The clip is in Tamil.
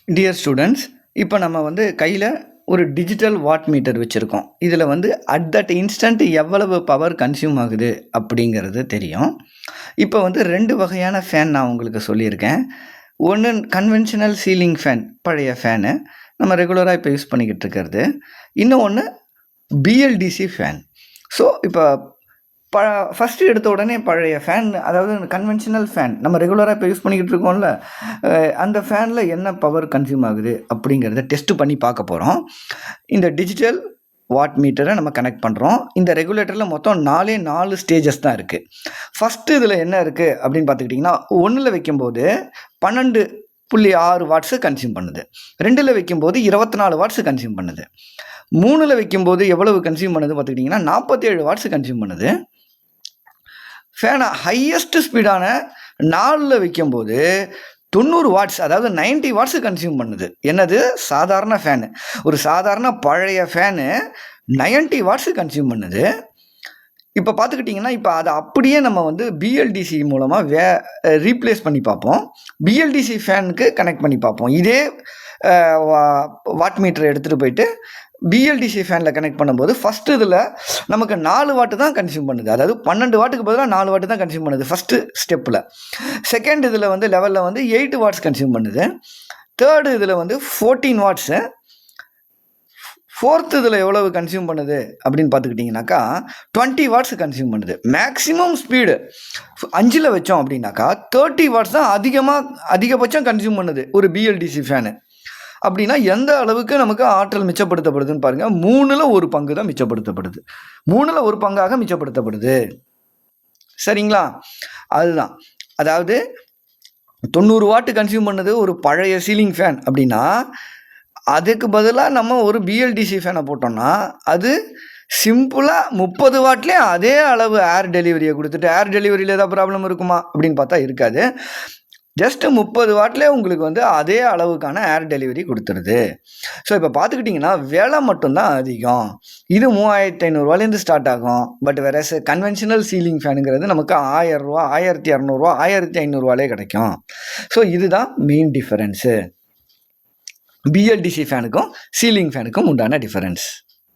டியர் ஸ்டூடெண்ட்ஸ், இப்போ நம்ம வந்து கையில் ஒரு டிஜிட்டல் வாட் மீட்டர் வச்சுருக்கோம். இதில் வந்து அட் தட் இன்ஸ்டன்ட் எவ்வளவு பவர் கன்சியூம் ஆகுது அப்படிங்கிறது தெரியும். இப்போ வந்து 2 வகையான ஃபேன் நான் உங்களுக்கு சொல்லியிருக்கேன். ஒன்று கன்வென்ஷனல் சீலிங் ஃபேன், பழைய ஃபேனு நம்ம ரெகுலராக இப்போ யூஸ் பண்ணிக்கிட்டு இருக்கிறது. இன்னொன்று பிஎல்டிசி ஃபேன். ஸோ இப்போ ஃபஸ்ட்டு எடுத்த உடனே பழைய ஃபேன், அதாவது கன்வென்ஷனல் ஃபேன் நம்ம ரெகுலராக இப்போ யூஸ் பண்ணிக்கிட்டு இருக்கோம்ல, அந்த ஃபேனில் என்ன பவர் கன்சியூம் ஆகுது அப்படிங்கிறத டெஸ்ட்டு பண்ணி பார்க்க போகிறோம். இந்த டிஜிட்டல் வாட் மீட்டரை நம்ம கனெக்ட் பண்ணுறோம். இந்த ரெகுலேட்டரில் மொத்தம் 4 ஸ்டேஜஸ் தான் இருக்குது. ஃபஸ்ட்டு இதில் என்ன இருக்குது அப்படின்னு பார்த்துக்கிட்டிங்கன்னா, 1ல் வைக்கும்போது 12.6 வாட்ஸு கன்சியூம் பண்ணுது. 2ல் வைக்கும்போது 24 வாட்ஸு கன்சியூம் பண்ணுது. 3ல் வைக்கும்போது எவ்வளவு கன்சியூம் பண்ணுது பார்த்துக்கிட்டிங்கன்னா 47 வாட்ஸு கன்சியூம் பண்ணுது. ஃபேனை ஹையஸ்ட் ஸ்பீடான 4ல் வைக்கும்போது 90 வாட்ஸ், அதாவது 90 வாட்ஸு கன்சியூம் பண்ணுது. என்னது? சாதாரண ஃபேனு. ஒரு சாதாரண பழைய ஃபேனு 90 வாட்ஸு கன்சியூம் பண்ணுது. இப்போ பார்த்துக்கிட்டிங்கன்னா, இப்போ அதை அப்படியே நம்ம வந்து பிஎல்டிசி மூலமாக ரீப்ளேஸ் பண்ணி பார்ப்போம். பிஎல்டிசி ஃபேனுக்கு கனெக்ட் பண்ணி பார்ப்போம். இதே வாட் மீட்டரை எடுத்துகிட்டு போயிட்டு பிஎல்டிசி ஃபேனில் கனெக்ட் பண்ணும்போது ஃபஸ்ட்டு இதில் நமக்கு 4 வாட்டு தான் கன்சியூம் பண்ணுது. அதாவது 12 வாட்டுக்கு பதிலாக 4 வாட்டு தான் கன்சியூம் பண்ணுது ஃபஸ்ட்டு ஸ்டெப்பில். செகண்ட் இதில் வந்து லெவலில் வந்து 8 வாட்ஸ் கன்சியூம் பண்ணுது. தேர்டு இதில் வந்து 14 வாட்ஸு. ஃபோர்த்து இதில் எவ்வளவு கன்சியூம் பண்ணுது அப்படின்னு பார்த்துக்கிட்டிங்கனாக்கா 20 வாட்ஸ் கன்சியூம் பண்ணுது. மேக்ஸிமம் ஸ்பீடு 5ல் வச்சோம் அப்படின்னாக்கா 30 வாட்ஸ் தான் அதிகபட்சம் கன்சியூம் பண்ணுது ஒரு பிஎல்டிசி ஃபேனு. அப்படின்னா எந்த அளவுக்கு நமக்கு ஆற்றல் மிச்சப்படுத்தப்படுதுன்னு பாருங்கள். 3ல் 1 பங்கு தான் மிச்சப்படுத்தப்படுது. 3ல் 1 பங்காக மிச்சப்படுத்தப்படுது. சரிங்களா? அதுதான். அதாவது 90 வாட்டு கன்சியூம் பண்ணது ஒரு பழைய சீலிங் ஃபேன் அப்படின்னா, அதுக்கு பதிலாக நம்ம ஒரு பிஎல்டிசி ஃபேனை போட்டோம்னா அது சிம்பிளாக 30 வாட்லேயே அதே அளவு ஏர் டெலிவரியை கொடுத்துட்டு, ஏர் டெலிவரியில் ஏதாவது ப்ராப்ளம் இருக்குமா அப்படின்னு பார்த்தா இருக்காது. ஜஸ்ட்டு 30 வாட்லேயே உங்களுக்கு வந்து அதே அளவுக்கான ஏர் டெலிவரி கொடுத்துருது. ஸோ இப்போ பார்த்துக்கிட்டிங்கன்னா விலை மட்டும்தான் அதிகம். இது 3500 ஸ்டார்ட் ஆகும். பட் வேற கன்வென்ஷனல் சீலிங் ஃபேனுங்கிறது நமக்கு 1000 ரூபா, 1200 1500 கிடைக்கும். ஸோ இதுதான் மெயின் டிஃபரன்ஸு பிஎல்டிசி ஃபேனுக்கும் சீலிங் ஃபேனுக்கும் உண்டான டிஃபரன்ஸ்.